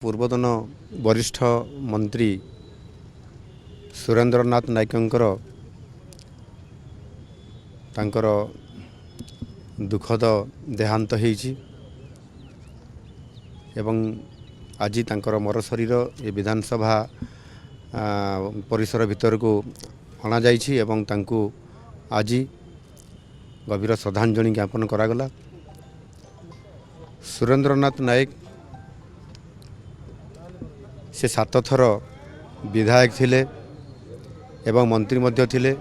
ପୂର୍ବତନ ବରିଷ୍ଠ ମନ୍ତ୍ରୀ ସୁରେନ୍ଦ୍ରନାଥ ନାୟକଙ୍କର ତାଙ୍କର ଦୁଃଖଦ ଦେହାନ୍ତ ହେଇଛି ଏବଂ ଆଜି ତାଙ୍କର ମରଶରୀର ଏ ବିଧାନସଭା ପରିସର ଭିତରକୁ ଅଣାଯାଇଛି ଏବଂ ତାଙ୍କୁ ଆଜି ଗଭୀର ଶ୍ରଦ୍ଧାଞ୍ଜଳି ଜ୍ଞାପନ କରାଗଲା। ସୁରେନ୍ଦ୍ରନାଥ ନାୟକ से 7 थर विधायक थिले एवं मंत्री मध्य थिले।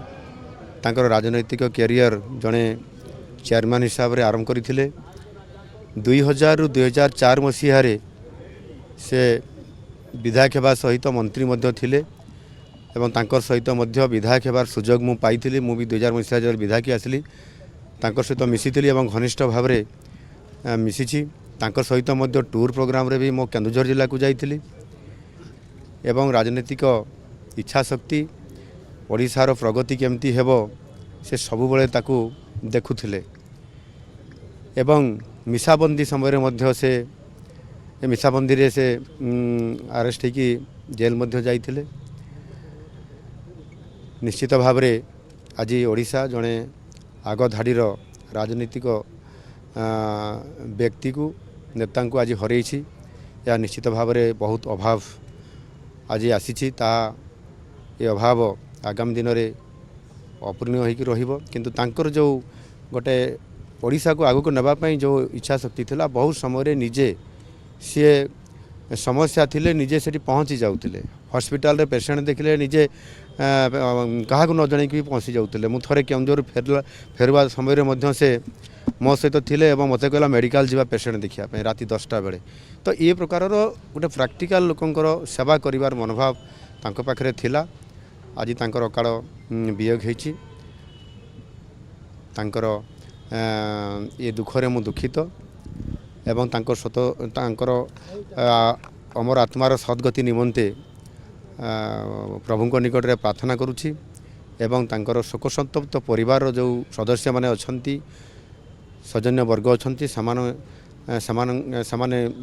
तांकर राजनैतिक कैरियर जड़े चेयरमैन हिसाब रे आरंभ करथिले। 2000 रु 2004 मसीह से विधायक हेबा सहित मंत्री मध्य थिले एवं तांकर सहित मध्य विधायक हेबार सुजोग मु पाइथिली। मु भी 2000 मसीह जब विधायक आसली तांकर सहित मिसिथिली एवं घनिष्ठ भाव रे मिसिछि। तांकर सहित मध्य टूर प्रोग्राम रे भी मो केन्दुझर जिला को जाइथिली एवं राजनीतिक इच्छा शक्ति ओडिशार प्रगति केमती हेबो से सबु बेले ताकू देखुथिले एवं मिसाबंदी समय मध्य से मिसाबंदी रे से अरेस्ट होकी जेल मध्य जाइथिले। निश्चित भाव रे आज ओडिशा जड़े आग धाड़ीर राजनीतिक व्यक्ति को नेता को आज हरैछि। या निश्चित भाव रे बहुत अभाव आज आसी ता ये अभाव आगामी दिन में अपूर्ण हो किंतु तांकर जो गोटे ओडिशा को आगु को नवापाई जो इच्छा शक्ति थिला बहुत समय निजे सी समस्या थिले निजे से पहुँची जाऊे। हॉस्पिटल रे पेशेंट देखले निजे क्या न जन भी पहुँची जाऊे। मु थे केन्दुझर फेरवा समय से मो सहित थिले एवं मत कहला मेडिकल जीवा पेशेंट देखा राति 10टा बेले। तो ये प्रकार गोटे प्रैक्टिकल लोकंकर सेवा करिवार मनोभाव तांको पाखरे थिला। आज तांकर अकाल वियोग होइछि। तांकर ये दुखरे मु दुखित एवं तांकर अमर आत्मार सद्गति निमंते प्रभुଙ୍କ निकट रे प्रार्थना करुछि एवं तांकर शोक संतप्त परिवार जो सदस्य माने अछंती सौजन्य वर्ग अछंती समाने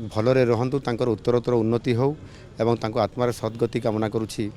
भलरे रहंतु तांकर उत्तरोत्तर उन्नति हो एवं तांको आत्मार सद्गति कामना करुछि।